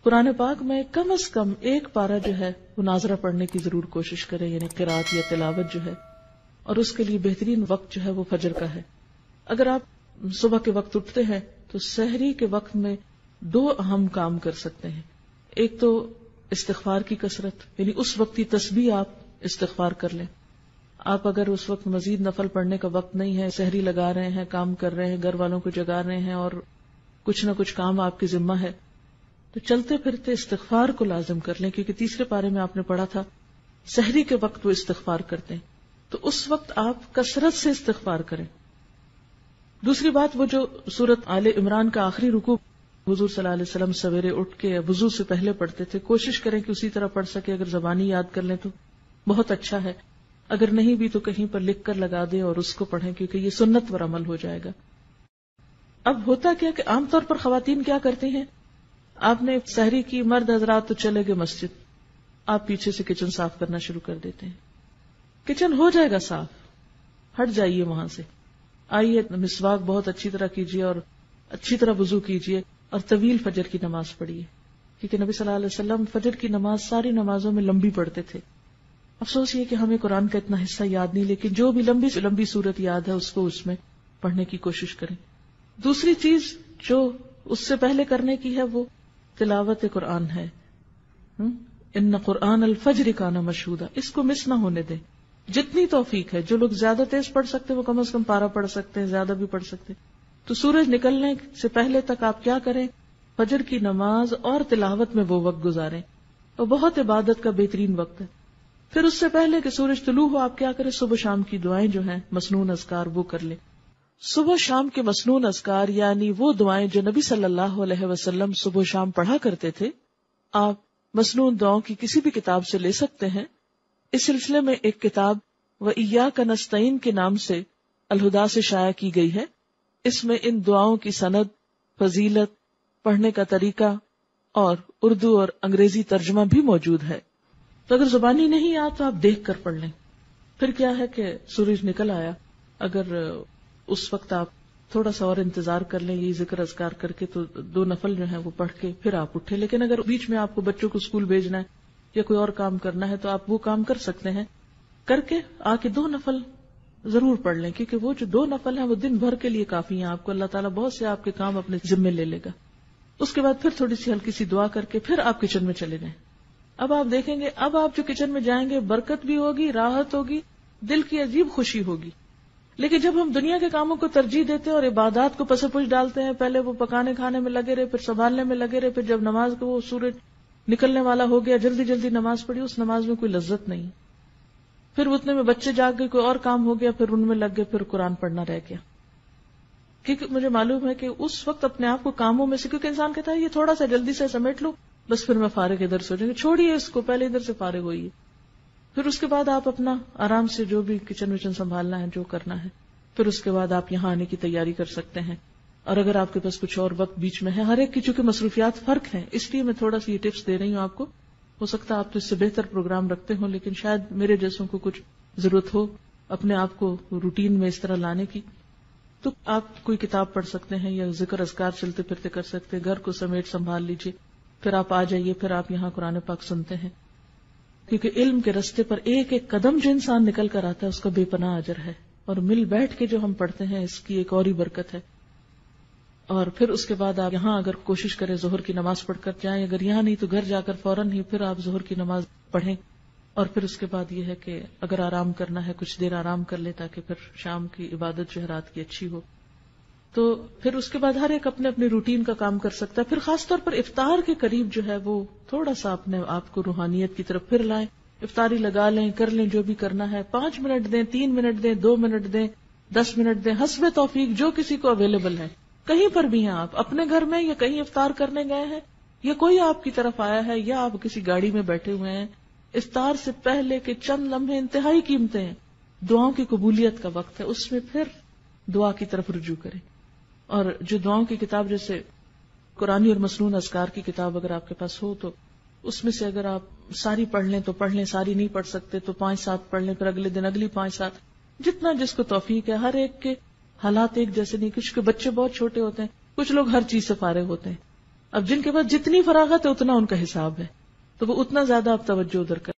قرآن پاک میں کم از کم ایک پارہ جو ہے وہ ناظرہ پڑھنے کی ضرور کوشش کریں، یعنی قرات یا تلاوت جو ہے، اور اس کے لیے بہترین وقت جو ہے وہ فجر کا ہے۔ اگر آپ صبح کے وقت اٹھتے ہیں تو سحری کے وقت میں 2 اہم کام کر سکتے ہیں۔ ایک تو استغفار کی کثرت، یعنی اس وقت کی تسبیح آپ استغفار کر لیں۔ آپ اگر اس وقت مزید نفل پڑھنے کا وقت نہیں ہے، سحری لگا رہے ہیں، کام کر رہے ہیں، گھر والوں کو جگا رہے ہیں اور کچھ نہ کچھ کام آپ کے ذمہ ہے، تو چلتے پھرتے استغفار کو لازم کر لیں، کیونکہ تیسرے پارے میں آپ نے پڑھا تھا سحری کے وقت وہ استغفار کرتے ہیں، تو اس وقت آپ کثرت سے استغفار کریں۔ دوسری بات، وہ جو سورۃ آل عمران کا آخری رکوع حضور صلی اللہ علیہ وسلم سویرے اٹھ کے وضو سے پہلے پڑھتے تھے، کوشش کریں کہ اسی طرح پڑھ سکے۔ اگر زبانی یاد کر لیں تو بہت اچھا ہے، اگر نہیں بھی تو کہیں پر لکھ کر لگا دیں اور اس کو پڑھیں، کیونکہ یہ سنت پر عمل ہو جائے گا۔ اب ہوتا کیا کہ عام طور پر خواتین کیا کرتی ہیں، آپ نے سحری کی، مرد حضرات تو چلے گئے مسجد، آپ پیچھے سے کچن صاف کرنا شروع کر دیتے ہیں۔ کچن ہو جائے گا صاف، ہٹ جائیے وہاں سے، آئیے مسواک بہت اچھی طرح کیجیے اور اچھی طرح وضو کیجیے اور طویل فجر کی نماز پڑھیے، کیونکہ نبی صلی اللہ علیہ وسلم فجر کی نماز ساری نمازوں میں لمبی پڑھتے تھے۔ افسوس یہ کہ ہمیں قرآن کا اتنا حصہ یاد نہیں، لیکن جو بھی لمبی سے لمبی صورت یاد ہے اس کو اس میں پڑھنے کی کوشش کریں۔ دوسری چیز جو اس سے پہلے کرنے کی ہے وہ تلاوت قرآن ہے۔ ان قرآن الفجر کان مشہودا، اس کو مس نہ ہونے دیں، جتنی توفیق ہے۔ جو لوگ زیادہ تیز پڑھ سکتے وہ کم از کم پارہ پڑھ سکتے ہیں، زیادہ بھی پڑھ سکتے ہیں۔ تو سورج نکلنے سے پہلے تک آپ کیا کریں، فجر کی نماز اور تلاوت میں وہ وقت گزاریں، اور بہت عبادت کا بہترین وقت ہے۔ پھر اس سے پہلے کہ سورج طلوع ہو آپ کیا کریں، صبح شام کی دعائیں جو ہیں مسنون اذکار وہ کر لیں۔ صبح شام کے مسنون اذکار یعنی وہ دعائیں جو نبی صلی اللہ علیہ وسلم صبح شام پڑھا کرتے تھے، آپ مسنون دعاؤں کی کسی بھی کتاب سے لے سکتے ہیں۔ اس سلسلے میں ایک کتاب وَإِيَّاكَ نَسْتَعِينُ کے نام سے الہدا سے شائع کی گئی ہے۔ اس میں ان دعاؤں کی سند، فضیلت، پڑھنے کا طریقہ اور اردو اور انگریزی ترجمہ بھی موجود ہے۔ تو اگر زبانی نہیں آ تو آپ دیکھ کر پڑھ لیں۔ پھر کیا ہے کہ سورج نکل آیا، اگر اس وقت آپ تھوڑا سا اور انتظار کر لیں یہی ذکر اذکار کر کے، تو 2 نفل جو ہیں وہ پڑھ کے پھر آپ اٹھے۔ لیکن اگر بیچ میں آپ کو بچوں کو اسکول بھیجنا ہے یا کوئی اور کام کرنا ہے تو آپ وہ کام کر سکتے ہیں، کر کے آ کے 2 نفل ضرور پڑھ لیں، کیونکہ وہ جو 2 نفل ہیں وہ دن بھر کے لیے کافی ہیں، آپ کو اللہ تعالیٰ بہت سے آپ کے کام اپنے ذمے لے لے گا۔ اس کے بعد پھر تھوڑی سی ہلکی سی دعا کر کے پھر آپ کچن میں چلے جائیں۔ اب آپ دیکھیں گے، اب آپ جو کچن میں جائیں گے برکت بھی ہوگی، راحت ہوگی، دل کی عجیب خوشی ہوگی۔ لیکن جب ہم دنیا کے کاموں کو ترجیح دیتے ہیں اور عبادات کو پس پش ڈالتے ہیں، پہلے وہ پکانے کھانے میں لگے رہے، پھر سنبھالنے میں لگے رہے، پھر جب نماز کو وہ سورج نکلنے والا ہو گیا جلدی جلدی نماز پڑھی، اس نماز میں کوئی لذت نہیں۔ پھر اتنے میں بچے جاگ گئے، کوئی اور کام ہو گیا، پھر ان میں لگ گئے، پھر قرآن پڑھنا رہ گیا۔ کیونکہ مجھے معلوم ہے کہ اس وقت اپنے آپ کو کاموں میں سے، کیونکہ انسان کہتا ہے یہ تھوڑا سا جلدی سے سمیٹ لو بس پھر میں فارغ ادھر سے ہو جائیں گے، چھوڑیے اس کو، پہلے ادھر سے فارغ ہوئیے۔ پھر اس کے بعد آپ اپنا آرام سے جو بھی کچن وچن سنبھالنا ہے، جو کرنا ہے، پھر اس کے بعد آپ یہاں آنے کی تیاری کر سکتے ہیں۔ اور اگر آپ کے پاس کچھ اور وقت بیچ میں ہے، ہر ایک کی چونکہ مصروفیات فرق ہیں، اس لیے میں تھوڑا سا یہ ٹپس دے رہی ہوں آپ کو۔ ہو سکتا ہے آپ تو اس سے بہتر پروگرام رکھتے ہوں، لیکن شاید میرے جیسوں کو کچھ ضرورت ہو اپنے آپ کو روٹین میں اس طرح لانے کی، تو آپ کوئی کتاب پڑھ سکتے ہیں یا ذکر اذکار چلتے پھرتے کر سکتے ہیں، گھر کو سمیٹ سنبھال لیجئے، پھر آپ آ جائیے، پھر آپ یہاں قرآن پاک سنتے ہیں۔ کیونکہ علم کے رستے پر ایک ایک قدم جو انسان نکل کر آتا ہے اس کا بے پناہ اجر ہے، اور مل بیٹھ کے جو ہم پڑھتے ہیں اس کی ایک اور ہی برکت ہے۔ اور پھر اس کے بعد آپ یہاں اگر کوشش کریں ظہر کی نماز پڑھ کر جائیں، اگر یہاں نہیں تو گھر جا کر فوراً ہی پھر آپ ظہر کی نماز پڑھیں، اور پھر اس کے بعد یہ ہے کہ اگر آرام کرنا ہے کچھ دیر آرام کر لے تاکہ پھر شام کی عبادت جو ہے رات کی اچھی ہو۔ تو پھر اس کے بعد ہر ایک اپنے اپنے روٹین کا کام کر سکتا ہے۔ پھر خاص طور پر افطار کے قریب جو ہے وہ تھوڑا سا اپنے آپ کو روحانیت کی طرف پھر لائیں، افطاری لگا لیں، کر لیں جو بھی کرنا ہے، 5 منٹ دیں، 3 منٹ دیں، 2 منٹ دیں، 10 منٹ دیں، حسب توفیق جو کسی کو اویلیبل ہے۔ کہیں پر بھی ہیں آپ، اپنے گھر میں یا کہیں افطار کرنے گئے ہیں یا کوئی آپ کی طرف آیا ہے یا آپ کسی گاڑی میں بیٹھے ہوئے ہیں، افطار سے پہلے کے چند لمحے انتہائی قیمتی ہیں، دعاؤں کی قبولیت کا وقت ہے، اس میں پھر دعا کی طرف رجوع کریں۔ اور جو دعاؤں کی کتاب جیسے قرآنی اور مسنون اذکار کی کتاب اگر آپ کے پاس ہو تو اس میں سے اگر آپ ساری پڑھ لیں تو پڑھ لیں، ساری نہیں پڑھ سکتے تو 5-7 پڑھ لیں، پھر اگلے دن اگلی 5-7، جتنا جس کو توفیق ہے۔ ہر ایک کے حالات ایک جیسے نہیں، کچھ کے بچے بہت چھوٹے ہوتے ہیں، کچھ لوگ ہر چیز سے فارغ ہوتے ہیں، اب جن کے پاس جتنی فراغت ہے اتنا ان کا حساب ہے، تو وہ اتنا زیادہ اب توجہ ادھر کر